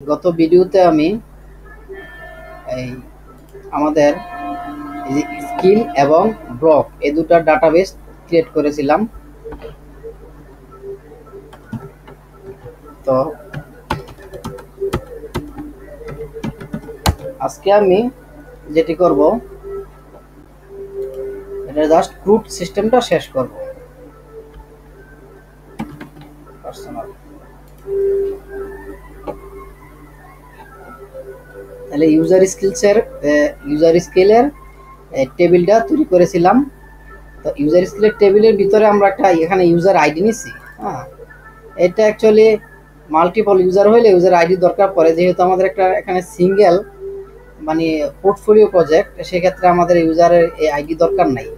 গত ভিডিওতে আমি এই আমাদের এই যে স্কিল এবং ব্লক এই দুটো ডাটাবেস ক্রিয়েট করেছিলাম। তো আজকে আমি যেটি করব এটা জাস্ট ক্রুড সিস্টেমটা শেষ করব। পার্সোনাল তাহলে ইউজার স্কিলের টেবিলটা তৈরি করেছিলাম। তো ইউজার স্কিলের টেবিলের ভিতরে আমরা একটা এখানে ইউজার আইডি নিছি। হ্যাঁ, এটা অ্যাকচুয়ালি মাল্টিপল ইউজার হলে ইউজার আইডি দরকার পড়ে, যেহেতু আমাদের একটা এখানে সিঙ্গেল মানে পোর্টফোলিও প্রজেক্ট, সেক্ষেত্রে আমাদের ইউজারের এই আইডি দরকার নাই।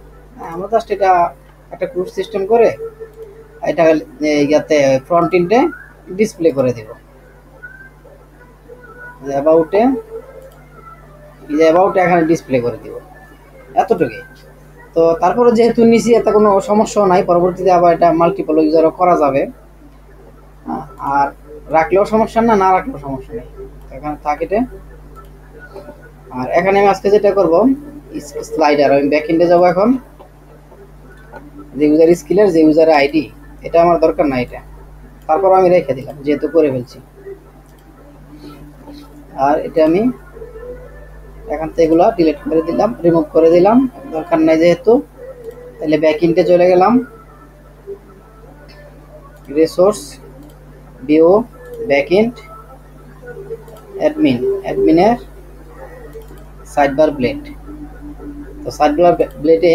আমরা জাস্ট এটা একটা গ্রুপ সিস্টেম করে এটা ইয়াতে ফ্রন্ট এন্ডে ডিসপ্লে করে দেব। অ্যাবাউটে এখানে ডিসপ্লে করে দিব, এতটুকুই। তো তারপরে যেহেতু নিচে এত কোনো সমস্যা নাই, পরবর্তীতে আবার এটা মাল্টিপল ইউজারও করা যাবে, আর রাখলেও সমস্যা না রাখলেও সমস্যা নেই। এখানে থাকে। আর এখানে আমি আজকে যেটা করব স্লাইডার, আমি ব্যাক এন্ডে যাবো। এখন যে ইউজার স্কিলের যে ইউজার আইডি, এটা আমার দরকার না, এটা তারপর আমি রেখে দিলাম যেহেতু করে ফেলছি। আর এটা আমি এখান থেকে এগুলো ডিলিট করে দিলাম, রিমুভ করে দিলাম, দরকার নাই যেহেতু। তাহলে ব্যাক এন্ডে চলে গেলাম, রিসোর্স ভিউ ব্যাক এন্ড অ্যাডমিনের সাইডবার ব্লেড। তো সাইডবার ব্লেডে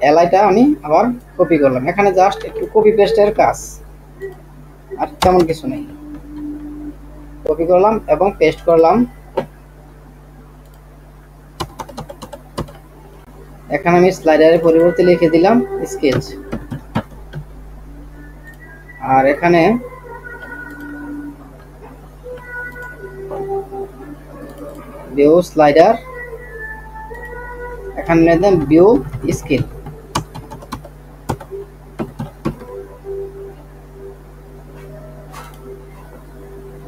এলআইটা আমি আবার কপি করলাম। এখানে জাস্ট একটু কপি পেস্টের কাজ, আর তেমন কিছু নেই। কপি করলাম এবং পেস্ট করলাম। এখানে আমি স্লাইডারের পরিবর্তে লিখে দিলাম স্কেচ। আর এখানে ভিউ স্লাইডার, এখানে দিলাম ভিউ স্কিল।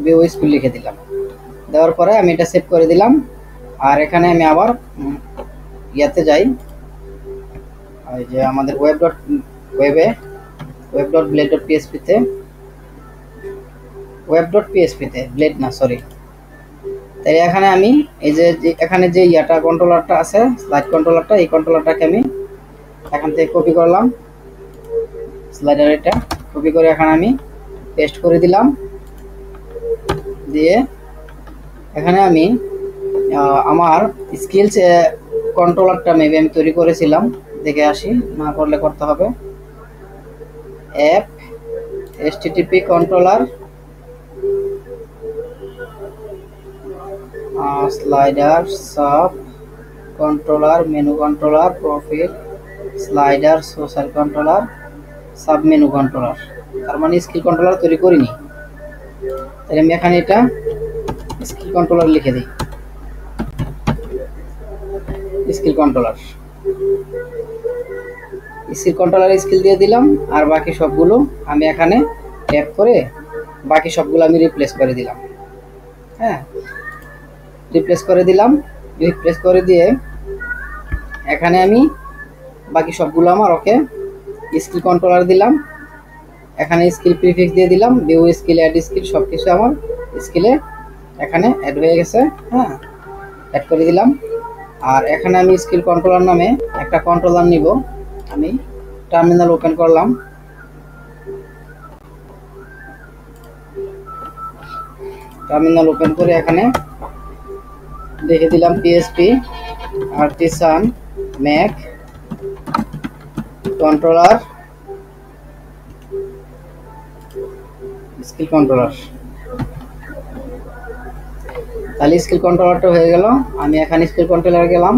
ভিউ স্কিল লিখে দিলাম। দেওয়ার পরে আমি এটা সেভ করে দিলাম। আর এখানে আমি আবার ইয়াতে যাই, ওই যে আমাদের ওয়েব ডট ব্লেড ডট পিএসপিতে, ব্লেড না সরি। তাই এখানে আমি এই যে এখানে যে ইয়াটা কন্ট্রোলারটা আছে, স্লাইড কন্ট্রোলারটা, এই কন্ট্রোলারটাকে আমি এখান থেকে কপি করলাম। স্লাইডার এটা কপি করে এখানে আমি পেস্ট করে দিলাম। দিয়ে এখানে আমি আমার স্কিলস কন্ট্রোলারটা মেবি আমি তৈরি করেছিলাম, দেখে আসি, না করলে করতে হবে। App HTTP controller slider sub controller menu controller profile slider social controller sub menu controller. তার মানে স্কিল কন্ট্রোলার তৈরি করিনি। তাহলে আমি এখানে এটা স্কিল কন্ট্রোলার লিখে দিই, স্কিল কন্ট্রোলার স্কিল দিয়ে দিলাম। আর বাকি সবগুলো আমি এখানে ট্যাপ করে বাকি সবগুলো আমি রিপ্লেস করে দিলাম। হ্যাঁ, রিপ্লেস করে দিয়ে এখানে আমি বাকি সবগুলো আমার ওকে স্কিল কন্ট্রোলার দিলাম। এখানে স্কিল প্রিফিক্স দিয়ে দিলাম, ভিউ স্কিল অ্যাড স্কিল সব কিছু আমার স্কিলে এখানে অ্যাড হয়ে গেছে। হ্যাঁ, অ্যাড করে দিলাম। আর এখানে আমি স্কিল কন্ট্রোলার নামে একটা কন্ট্রোলার নিব। আমি টার্মিনাল ওপেন করলাম। টার্মিনাল ওপেন করে এখানে লিখে দিলাম PSP artisan Mac controller skill controller. তাহলে স্কিল কন্ট্রোলারটা হয়ে গেল। আমি এখানে স্কিল কন্ট্রোলার গেলাম।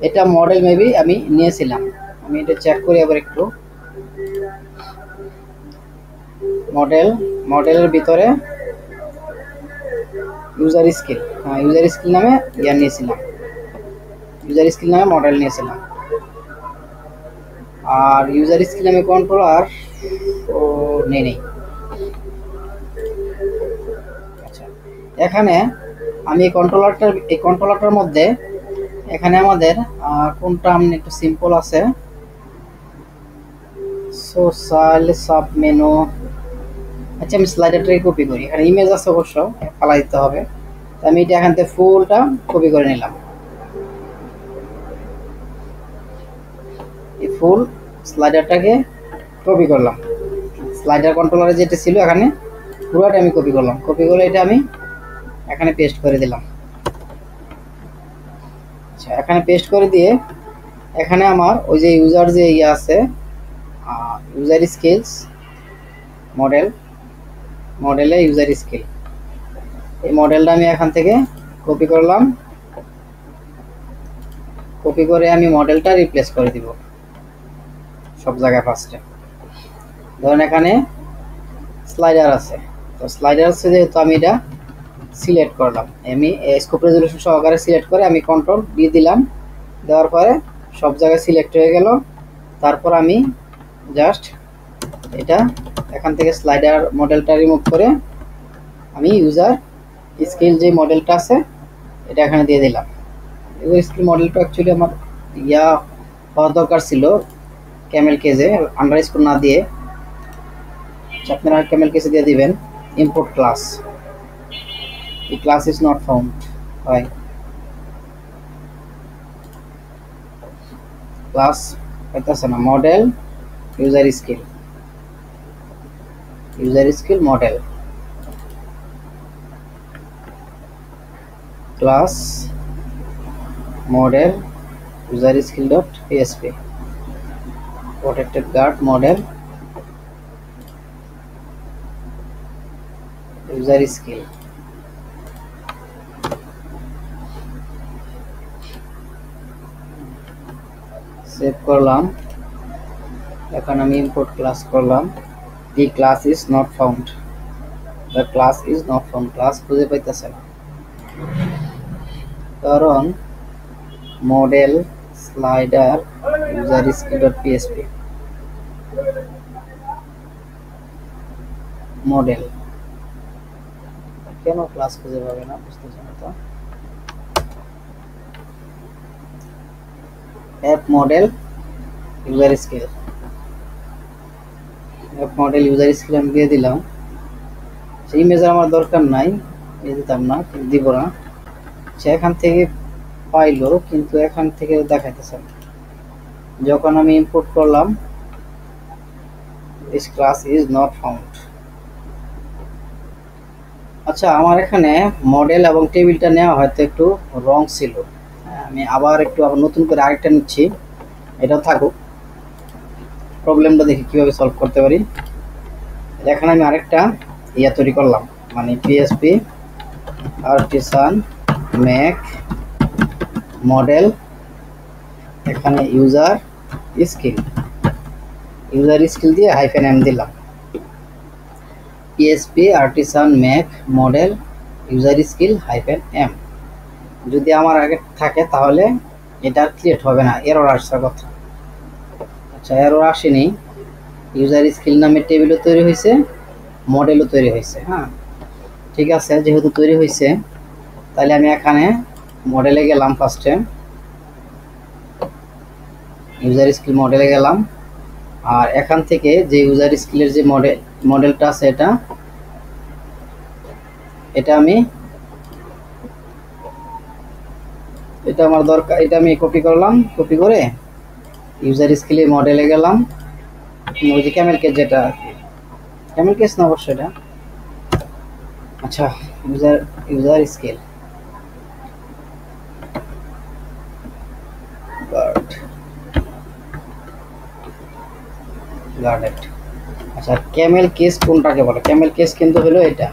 এটা মডেল মেবি আমি নিয়েছিলাম, আমি এটা চেক করি আবার একটু। মডেলের ভিতরে ইউজার স্কিল নামে নিয়েছিলাম, মডেল নিয়েছিলাম। আর ইউজার স্কিল নামে কন্ট্রোলার নেই। আচ্ছা, এখানে আমি এই কন্ট্রোলারটার মধ্যে এখানে আমাদের কোনটা একটু সিম্পল আছে, সোশ্যাল সাব মেনু। আচ্ছা আমি স্লাইডারটাকে কপি করি, এখানে ইমেজ আছে অবশ্য, ফালাই দিতে হবে। আমি এটা এখান থেকে ফুলটা কপি করে নিলাম, এই ফুল স্লাইডারটাকে কপি করলাম। স্লাইডার কন্ট্রোলারে যেটা ছিল এখানে পুরোটা আমি কপি করলাম, কপি করে এটা আমি এখানে পেস্ট করে দিলাম। আচ্ছা এখানে পেস্ট করে দিয়ে এখানে আমার ওই যে ইউজার যে ইয়ে আছে, ইউজার স্কিলস মডেলে ইউজার স্কিল, এই মডেলটা আমি এখান থেকে কপি করলাম। কপি করে আমি মডেলটা রিপ্লেস করে দিব সব জায়গায়। ফার্স্টে ধরেন এখানে স্লাইডার আছে, তো স্লাইডার আছে যেহেতু আমি এটা সিলেক্ট করলাম, আমি স্কোপ রেজলিউশন সহকারে সিলেক্ট করে আমি কন্ট্রোল দিয়ে দিলাম। দেওয়ার পরে সব জায়গায় সিলেক্ট হয়ে গেল। তারপর আমি জাস্ট এটা এখান থেকে স্লাইডার মডেলটা রিমুভ করে আমি ইউজার স্কিল যে মডেলটা আছে এটা এখানে দিয়ে দিলাম। ইউজার স্কিল মডেলটা অ্যাকচুয়ালি আমার ইয়া হওয়া দরকার ছিল ক্যামেল কেজে, আন্ডারস্কোর না দিয়ে। আপনারা ক্যামেল কেজে দিয়ে দিবেন ইম্পোর্ট ক্লাস, এই ক্লাস ইজ নট ফাউন্ড হয়, ক্লাস পাইতেছে না। Model user skill model class model user skill dot php protected guard model user skill। Save করলাম, এখন আমি ইম্পোর্ট ক্লাস করলাম। the class is not found, the class is not found, class খুঁজে পাইতেছে না কারণ model slider user skill dot php model কেন class খুঁজে পাবে না বুঝতেছি না তো। App model user skill, app model user skill আমি দিয়ে দিলাম। সেই ইমেজ আমার দরকার নাই, দিয়ে দিতাম না, দিব না। সে এখান থেকে পাইলো কিন্তু এখান থেকে দেখাইতেছে না। যখন আমি ইম্পোর্ট করলাম this class is not found। আচ্ছা আমার এখানে মডেল এবং টেবিলটা নেওয়া হয়তো একটু রং ছিল, আমি আবার নতুন করে আরেকটা নিচ্ছি, এটাও থাকুক। প্রবলেমটা দেখি কিভাবে সলভ করতে পারি। এখানে আমি আরেকটা ইয়া তৈরি করলাম, মানে PHP আর্টিসান ম্যাক মডেল, এখানে ইউজার স্কিল দিয়ে -m দিলাম। PHP artisan Mac model user skill -m যদি আমার আগে থাকে তাহলে এটা ক্রিয়েট হবে না, এরর আসার কথা। আচ্ছা এরর আসেনি, ইউজার স্কিল নামে টেবিলও তৈরি হয়েছে, মডেলও তৈরি হয়েছে। হ্যাঁ ঠিক আছে, যেহেতু তৈরি হয়েছে তাহলে আমি এখানে মডেলে গেলাম, ফার্স্টে ইউজার স্কিল মডেলে গেলাম। আর এখান থেকে যে ইউজার স্কিলের যে মডেলটা আছে এটা আমার দরকার, এটা আমি কপি করলাম। কপি করে ইউজার স্কিলের মডেলে গেলাম, ওই যে ক্যামেল কেস, যেটা ক্যামেল কেস না অবশ্যই এটা। আচ্ছা ইউজার স্কিল গার্ডেড। আচ্ছা ক্যামেল কেস কোনটাকে বলে? ক্যামেল কেস কিন্তু হলো এটা,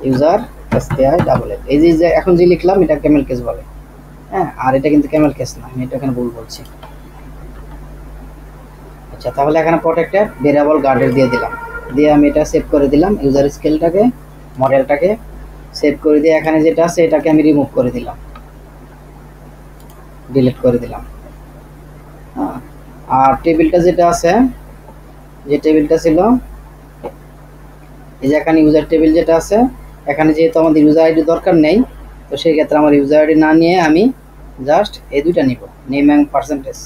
ইউজার SKI এই যে এখন যে লিখলাম এটা ক্যামেল কেস বলে। হ্যাঁ আর এটা কিন্তু ক্যামেল কেস না, আমি এটা এখানে ভুল বলছি। আচ্ছা তাহলে এখানে প্রটেক্টেড ভেরিয়েবল গার্ডের দিয়ে দিলাম, দিয়ে আমি এটা সেভ করে দিলাম। ইউজার স্কিলটাকে মডেলটাকে সেভ করে দিয়ে এখানে যেটা আছে এটাকে আমি রিমুভ করে দিলাম, ডিলিট করে দিলাম। হ্যাঁ আর টেবিলটা যেটা আছে, যে টেবিলটা ছিল এই যে এখানে ইউজার টেবিল যেটা আছে এখানে যেহেতু আমাদের ইউজার আইডি দরকার নেই, তো সেই ক্ষেত্রে আমার ইউজার আইডি না নিয়ে আমি জাস্ট এই দুইটা নিব, নেম এবং পার্সেন্টেজ।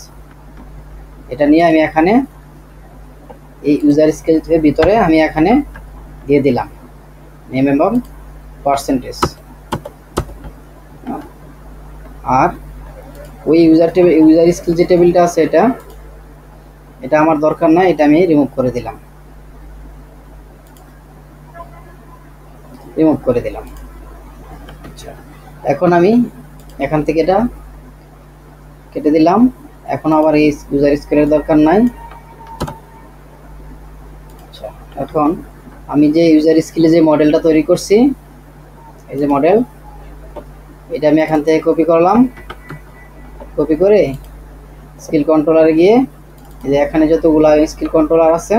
এটা নিয়ে আমি এখানে এই ইউজার স্কিলের ভিতরে আমি এখানে দিয়ে দিলাম নেম এবং পার্সেন্টেজ। আর ওই ইউজার স্কিল যে টেবিলটা আছে এটা আমার দরকার না, এটা আমি রিমুভ করে দিলাম। আচ্ছা, এখন আমি এখান থেকে এটা কেটে দিলাম। এখন আবার এই ইউজার স্কিলের দরকার নাই। আচ্ছা, এখন আমি যে ইউজার স্কিলে যে মডেলটা তৈরি করছি, এই যে মডেল, এটা আমি এখান থেকে কপি করলাম। কপি করে স্কিল কন্ট্রোলারে গিয়ে এই যে এখানে যতগুলো স্কিল কন্ট্রোলার আছে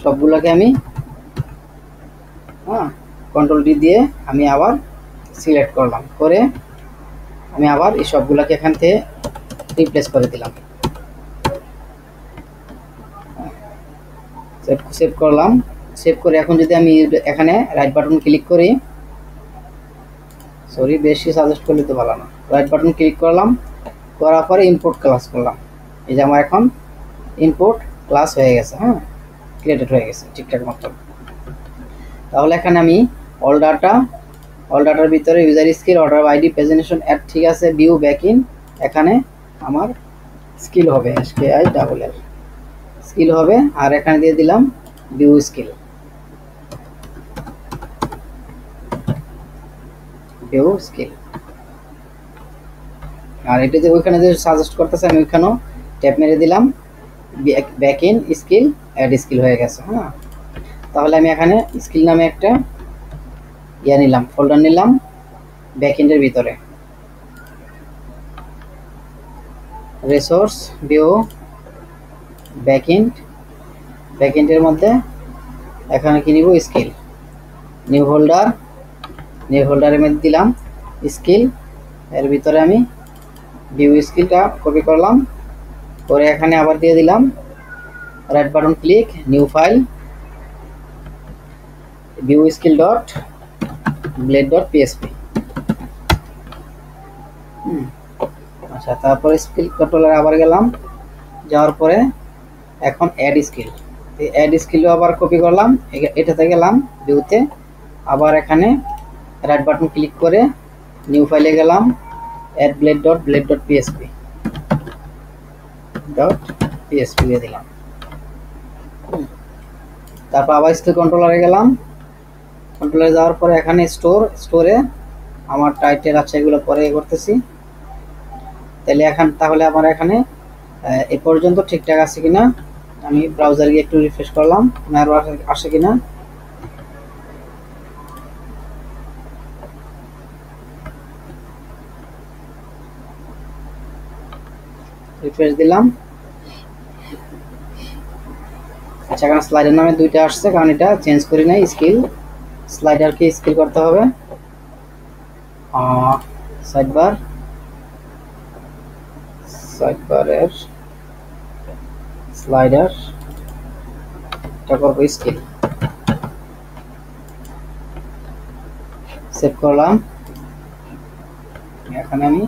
সবগুলোকে আমি কন্ট্রোল ডি দিয়ে আমি আবার সিলেক্ট করলাম, করে আমি আবার এই সবগুলোকে এখান থেকে রিপ্লেস করে দিলাম। সেভ করলাম। সেভ করে এখন যদি আমি এখানে রাইট বাটন ক্লিক করি, সরি বেশি সাজেস্ট করলে তো ভালো না, রাইট বাটন ক্লিক করলাম, করার পরে ইম্পোর্ট ক্লাস করলাম। এই যে আমার এখন ইম্পোর্ট ক্লাস হয়ে গেছে, ক্রিয়েটেড হয়ে গেছে ঠিকঠাক মতো। তাহলে এখানে আমি অল ডাটার ভিতরে user skill, order ID, presentation, add ঠিক আছে, ভিউ, ব্যাকইন, এখানে আমার স্কিল হবে SKILL স্কিল হবে। আর এখানে দিয়ে দিলাম ভিউ স্কিল, আর এটা যে ওইখানে যে সাজেস্ট করতেছে আমি ওইখানেও ট্যাপ মেরে দিলাম, ব্যাকইন স্কিল, অ্যাড স্কিল হয়ে গেছে। তাহলে আমি এখানে স্কিল নামে একটা নিলাম, ফোল্ডার নিলাম ব্যাকএন্ডের ভিতরে, রিসোর্স, ভিউ, ব্যাকএন্ডের মধ্যে এখানে কি নিব, স্কিল, নিউ হোল্ডারের মধ্যে দিলাম স্কিল, এর ভিতরে আমি ভিউ স্কিলটা কপি করলাম, করে এখানে আবার দিয়ে দিলাম right button click, new file, view skill dot blade dot PSP. আচ্ছা, তারপরে স্কিল কন্ট্রোলার আবার গেলাম, যাওয়ার পরে এখন অ্যাড স্কিলও আবার কপি করলাম, এটাতে গেলাম ভিউতে, আবার এখানে রাইট বাটন ক্লিক করে নিউ ফাইলে গেলাম, অ্যাড ব্লেড ডট পিএসপি দিয়ে দিলাম। তারপর আবার স্কিল কন্ট্রোলারে গেলাম, কন্ট্রোলারে যাওয়ার পরে এখানে স্টোরে আমার টাইটেল আছে, এগুলো পরে করতেছি। তাহলে আমার এখানে এ পর্যন্ত ঠিকঠাক আছে কিনা আমি ব্রাউজার গিয়ে একটু রিফ্রেশ করলাম, আরো আসে কিনা। রিফ্রেশ দিলাম। আচ্ছা, এখানে স্লাইডার নামে দুইটা আসছে, কারণ এটা চেঞ্জ করি নাই। স্লাইডারকে স্কিল করতে হবে, সাইডবারের স্লাইডার এটা করবো স্কিল। সেভ করলাম, এখানে আমি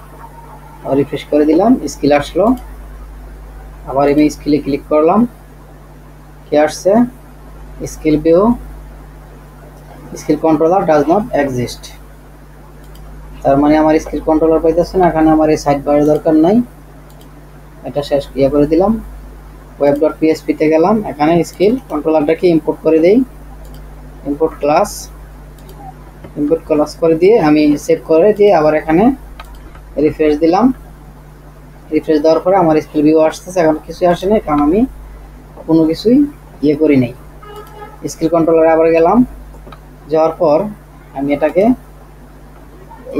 রিফ্রেশ করে দিলাম, স্কিল আসলো। আবার আমি স্কিলে ক্লিক করলাম, কি আসছে, skill view, skill controller does not exist. তার মানে আমার স্কিল কন্ট্রোলার পাইতেছে না, এখানে আমার এই সাইড বারের দরকার নাই, এটা শেষ করে দিলাম। ওয়েব ডট পিএসপিতে গেলাম, এখানে স্কিল কন্ট্রোলারটাকে ইম্পোর্ট করে দেই, ইম্পোর্ট ক্লাস করে দিয়ে আমি সেভ করে দিয়ে আবার এখানে রিফ্রেশ দিলাম। রিফ্রেশ দেওয়ার পরে আমার স্কিল ভিউ আসতেছে, এখন কিছুই আসেনি, কারণ আমি কোনো কিছুই করি নাই। স্কিল কন্ট্রোলারে আবার গেলাম, যাওয়ার পর আমি এটাকে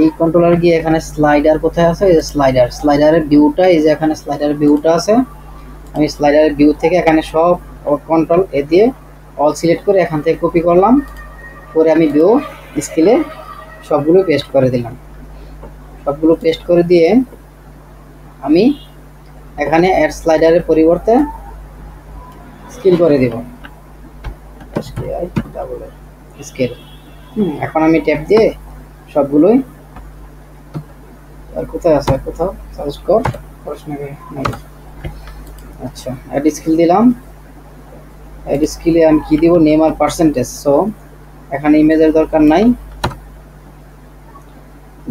এই কন্ট্রোলার গিয়ে এখানে স্লাইডার কোথায় আছে, এই যে স্লাইডারের ভিউটা, এই যে এখানে স্লাইডারের ভিউটা আছে, আমি স্লাইডারের ভিউ থেকে এখানে সব কন্ট্রোল এ দিয়ে অল সিলেক্ট করে এখান থেকে কপি করলাম, করে আমি ভিউ স্কিলে সবগুলো পেস্ট করে দিলাম। সবগুলো পেস্ট করে দিয়ে আমি এখানে অ্যাড স্লাইডারের পরিবর্তে স্কিল করে দিব, স্কিল। এখন আমি ট্যাপ দিয়ে সবগুলোই, আর কোথায় আছে, কোথাও সার্চ কর পড়াশোনাকে নাই। আচ্ছা, অ্যাড স্কিল দিলাম। অ্যাড স্কিলে আমি কি দিব, নেম আর পার্সেন্টেজ। সো এখানে ইমেজের দরকার নাই,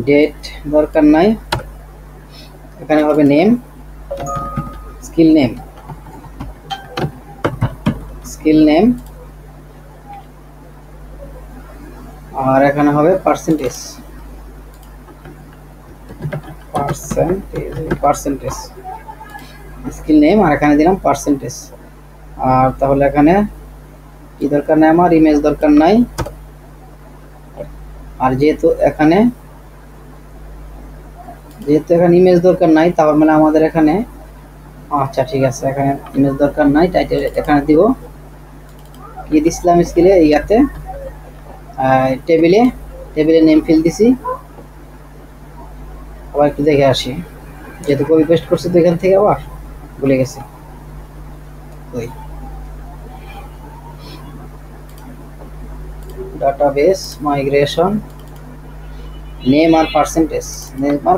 ডেট দরকার নাই, এখানে হবে name, skill name, skill name, আর এখানে হবে পার্সেন্টেজ, পার্সেন্টেজ স্কিল নেম, আর এখানে দিলাম পার্সেন্টেজ। আর তাহলে এখানে কি দরকার নাই, আমার ইমেজ দরকার নাই। আর যেহেতু এখানে ইমেজ দরকার নাই, তাহলে মানে আমাদের এখানে, আচ্ছা ঠিক আছে, এখানে ইমেজ দরকার নাই। টাইটেল এখানে দিব, কি দিছিলাম স্কিলে, ইয়াতে টেবিলে নেম ফিল দিছি। আবার একটু দেখে আসি, যেহেতু কপি পেস্ট করছি তো এখান থেকে আবার ভুলে গেছি। ওই ডাটাবেস মাইগ্রেশন, নেম আর পার্সেন্টেজ, নেম আর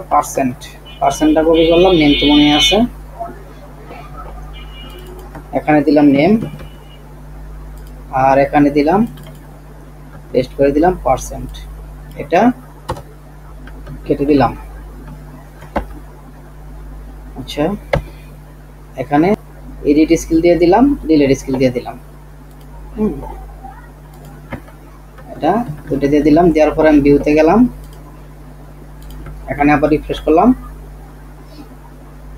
পার্সেন্টটা কপি করলাম, নেম তো মনে আছে, এখানে দিলাম নেম, আর এখানে দিলাম, পেস্ট করে দিলাম পার্সেন্ট, এটা কেটে দিলাম। আচ্ছা, এখানে এডিট স্কিল দিয়ে দিলাম, ডিলিট স্কিল দিয়ে দিলাম। এটা দুটো দিয়ে দিলাম, দেওয়ার পরে আমি ভিউতে গেলাম, এখানে আবার রিফ্রেশ করলাম,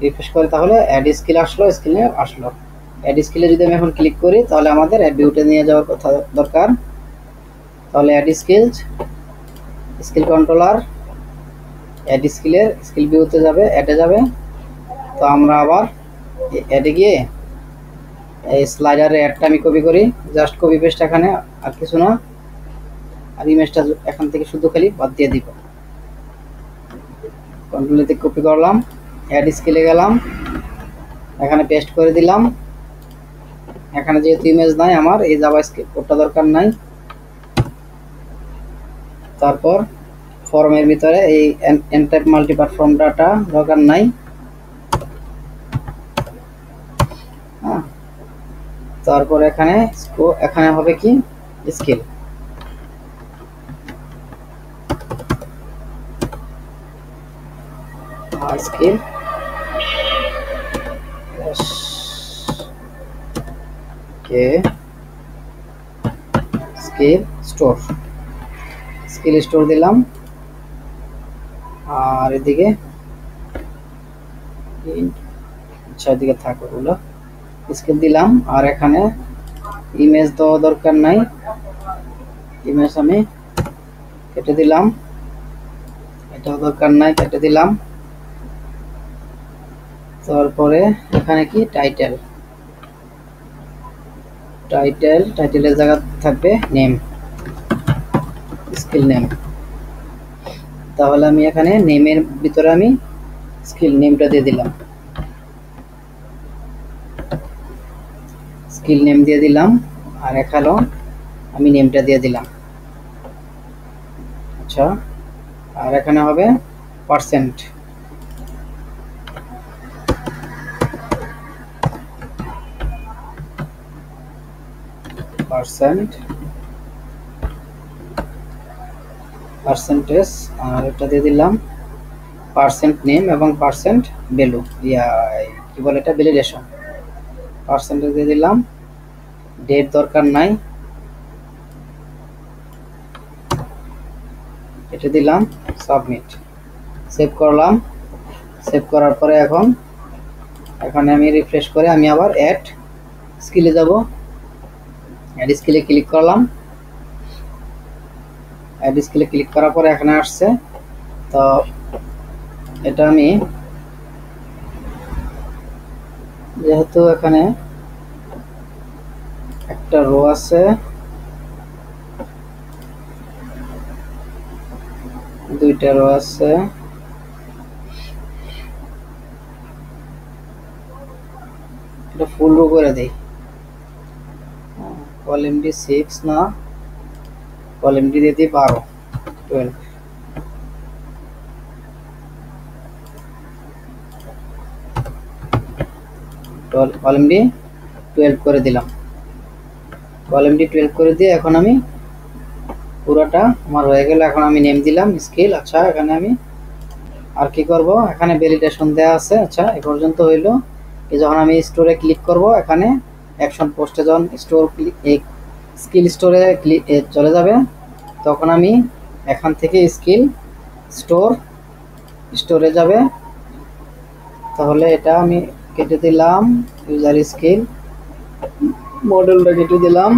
রিফ্রেশ করে তাহলে অ্যাড স্কিল আসলো, স্কিলে আসলো। অ্যাড স্কিলে যদি আমি এখন ক্লিক করি তাহলে আমাদের অ্যাড ভিউতে নিয়ে যাওয়ার কথা দরকার। তাহলে add skills, skill controller, add স্কিলের স্কিল ভিউতে যাবে, অ্যাডে যাবে। তো আমরা আবার অ্যাডে গিয়ে এই স্লাইডারে অ্যাডটা আমি কপি করি, জাস্ট কপি পেস্ট এখানে, আর কিছু না। আর ইমেজটা এখান থেকে শুধু খালি বাদ দিয়ে দিব, কন্ট্রোলেতে কপি করলাম, অ্যাড স্কিলে গেলাম, এখানে পেস্ট করে দিলাম। এখানে যেহেতু ইমেজ নাই আমার, এই জাভাস্ক্রিপ্ট কোডটা দরকার নাই। তারপর ফর্মের ভিতরে এই এনটাইপ মাল্টিপার্ট ফর্ম ডাটা দরকার নাই। তারপর এখানে হবে কি, স্কিল, স্কিল কে স্কিল স্টোর দিলাম। আর এদিকে, আচ্ছা এদিকে থাকো ওগুলো, স্কিল দিলাম। আর এখানে ইমেজ দেওয়া দরকার নাই, ইমেজ আমি কেটে দিলাম, এটাও দরকার নাই, কেটে দিলাম। তারপরে এখানে কি, টাইটেলের জায়গা থাকবে নেম, স্কিল নেম। তাহলে আমি এখানে নেমের ভিতরে আমি স্কিল নেমটা দিয়ে দিলাম, স্কিল নেম দিয়ে দিলাম। আর এখানেও আমি নেমটা দিয়ে দিলাম। আচ্ছা, আর এখানে হবে পার্সেন্ট, পার্সেন্টেজ, আর এটা দিয়ে দিলাম পার্সেন্ট নেম এবং পার্সেন্ট ভ্যালু, কি বলে এটা, ভ্যালিডেশন। পার্সেন্টেজ দিয়ে দিলাম, ডেট দরকার নাই, এটা দিলাম, সাবমিট, সেভ করলাম। সেভ করার পরে এখানে আমি রিফ্রেশ করে আমি আবার অ্যাড স্কিলে যাব, অ্যাড স্কিলে ক্লিক করলাম। অ্যাড স্কিলে ক্লিক করার পরে এখানে আসছে। তো এটা আমি যেহেতু এখানে একটা রো আছে, দুইটা রো আছে, এটা ফুল রো করে দেই, কলাম ডি 6 না, কলাম ডি দিয়ে দিই 12 12 কলাম ডি 12 করে দিলাম। কলাম ডি 12 করে দিয়ে এখন আমি পুরোটা আমার হয়ে গেল। এখন আমি নেম দিলাম স্কিল। আচ্ছা এখানে আমি আর কি করব, এখানে ভ্যালিডেশন দেওয়া আছে। আচ্ছা এই পর্যন্ত হইলো। যখন আমি স্টোরে ক্লিক করব, এখানে অ্যাকশন পোস্টে যখন স্টোর স্কিল স্টোরে চলে যাবে, তখন আমি এখান থেকে স্কিল স্টোরে যাবে। তাহলে এটা আমি কেটে দিলাম, ইউজার স্কিল মডেলটা কেটে দিলাম,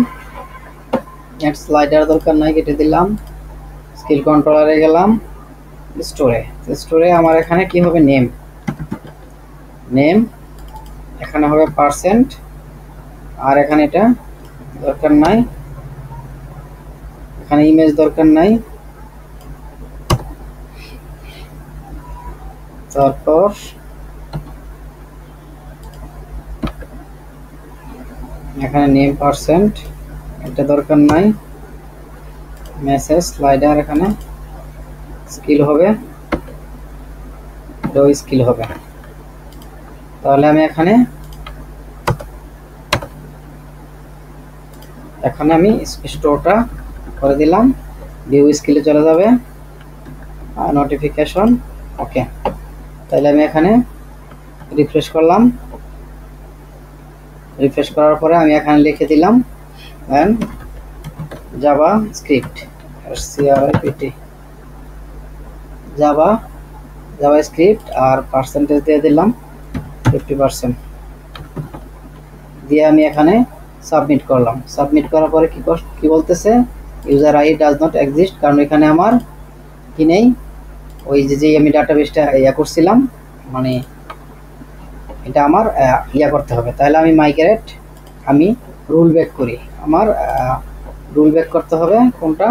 নেট স্লাইডার দরকার নাই, কেটে দিলাম। স্কিল কন্ট্রোলারে গেলাম, স্টোরে আমার এখানে কি হবে, নেম এখানে হবে পার্সেন্ট, আর এখানে এটা দরকার নাই, এখানে ইমেজ দরকার নাই। তারপর এখানে নেম পার্সেন্ট, এটা দরকার নাই। মেসেজ স্লাইডার, এখানে স্কিল হবে, রো স্কিল হবে। তাহলে আমি এখানে আমি স্টোরটা করে দিলাম, ভিউ স্কিলে চলে যাবে, আর নোটিফিকেশন ওকে। তাহলে আমি এখানে রিফ্রেশ করলাম, রিফ্রেশ করার পরে আমি এখানে লিখে দিলাম and JavaScript JavaScript, আর পার্সেন্টেজ দিয়ে দিলাম 50% দিয়ে আমি এখানে সাবমিট করলাম। সাবমিট করার পরে কি বলতেছে, user ID does not exist, কারণ এখানে আমার কি নেই, ওই যে আমি ডাটাবেসটা করছিলাম, মানে এটা আমার করতে হবে। তাহলে আমি মাইগ্রেট, আমি রুল ব্যাক করি, আমার রুল ব্যাক করতে হবে কোনটা,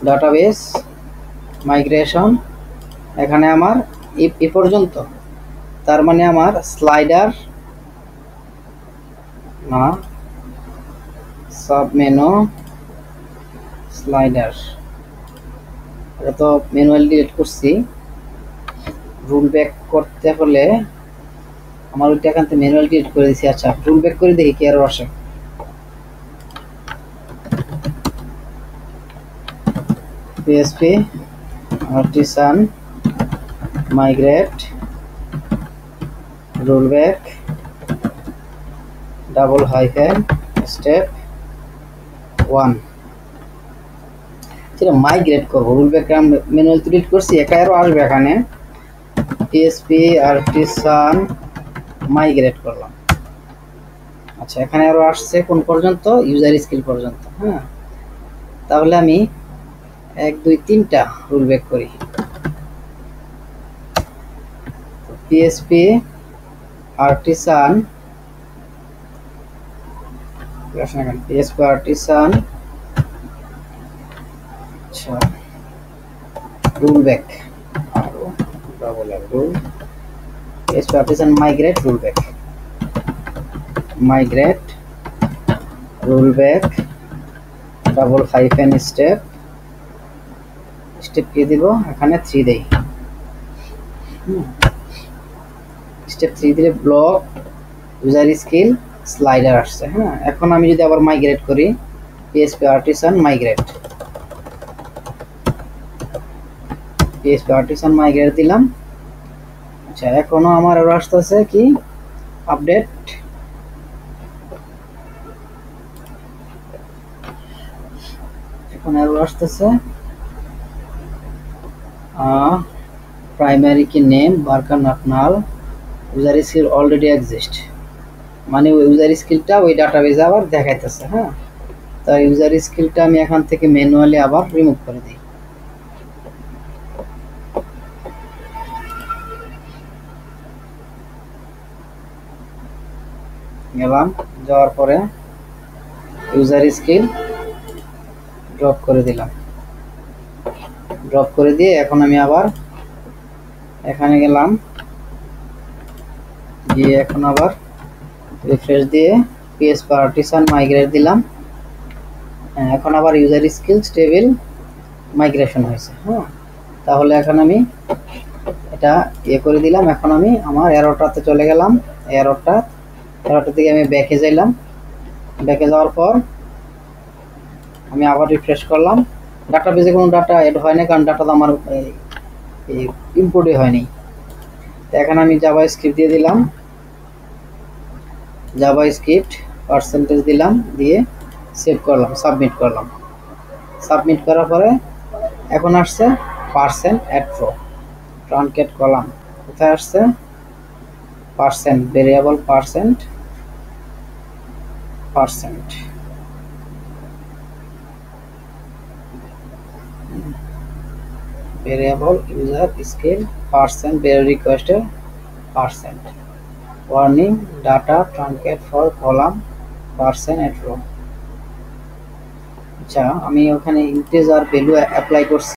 ডাটাবেস মাইগ্রেশন। এখানে আমার এই পর্যন্ত, তার মানে আমার স্লাইডার না, সাব মেনু স্লাইডার, এটা তো ম্যানুয়ালি ডিলিট করছি। রুল ব্যাক করতে হলে আমার ওইটা এখান থেকে ম্যানুয়ালি ডিলিট করে দিয়েছি। আচ্ছা রুল ব্যাক করে দেখি কি এরর আসে। PSP artisan migrate rollback double hyphen step 1, সেটা মাইগ্রেট করবো। রোলব্যাক ম্যানুয়াল ডিলিট করছি, একা এরও আসবে এখানে। পিএসপি আর্টিসান মাইগ্রেট করলাম। আচ্ছা এখানে আরো আসছে কোন পর্যন্ত, ইউজার স্কিল পর্যন্ত। হ্যাঁ তাহলে আমি 1 2 3টা রুল ব্যাক করি। পিএসপি আর্টিসান আচ্ছা রুল ব্যাক, আরো double rule, PSP artisan migrate rule back double hyphen step কি দিব, এখানে 3 দেই। স্টেপ 3 দিলে ব্লক ইউজার স্কিল স্লাইডার আসছে। হ্যাঁ এখন আমি যদি আবার মাইগ্রেট করি, পিএসপি আর্টিসান মাইগ্রেট দিলাম। আচ্ছা এখনো আমার আরো আসতেছে কি, আপডেট, এখন আরো আসতেছে প্রাইমারি কি name Barker not null, user skill already exist, মানে ইউজার স্কিলটা ওই ডাটাবেজে আবার দেখাইতেছে। হ্যাঁ তাই ইউজার স্কিলটা আমি এখান থেকে ম্যানুয়ালি আবার রিমুভ করে দিই। গেলাম, যাওয়ার পরে ইউজার স্কিল ড্রপ করে দিলাম, ড্রপ করে দিয়ে এখন আমি আবার এখানে গেলাম, গিয়ে এখন আবার রিফ্রেশ দিয়ে পিএস পার্টিশন মাইগ্রেট দিলাম। এখন আবার ইউজার স্কিলস টেবিল মাইগ্রেশন হয়েছে। হ্যাঁ, তাহলে এখন আমি এটা করে দিলাম। এখন আমি আমার এরোটাতে চলে গেলাম। এরোটা থেকে আমি ব্যাকে যাইলাম। ব্যাকে যাওয়ার পর আমি আবার রিফ্রেশ করলাম। ডাটাবেজে কোনো ডাটা এড হয় না, কারণ ডাটা তো আমার ইম্পোর্টই হয়নি। এখন আমি জাভা স্ক্রিপ্ট দিয়ে দিলাম। জাভা স্ক্রিপ্ট পার্সেন্টেজ দিলাম, দিয়ে সেভ করলাম, সাবমিট করলাম। সাবমিট করার পরে এখন আসছে percent add row truncate column. কোথায় আসছে? Percent variable percent variable user scale percent very রিকোয়েস্টের percent warning data truncate for column percent add row. আচ্ছা, আমি ওখানে ইন্টিজার ভ্যালু অ্যাপ্লাই করছি।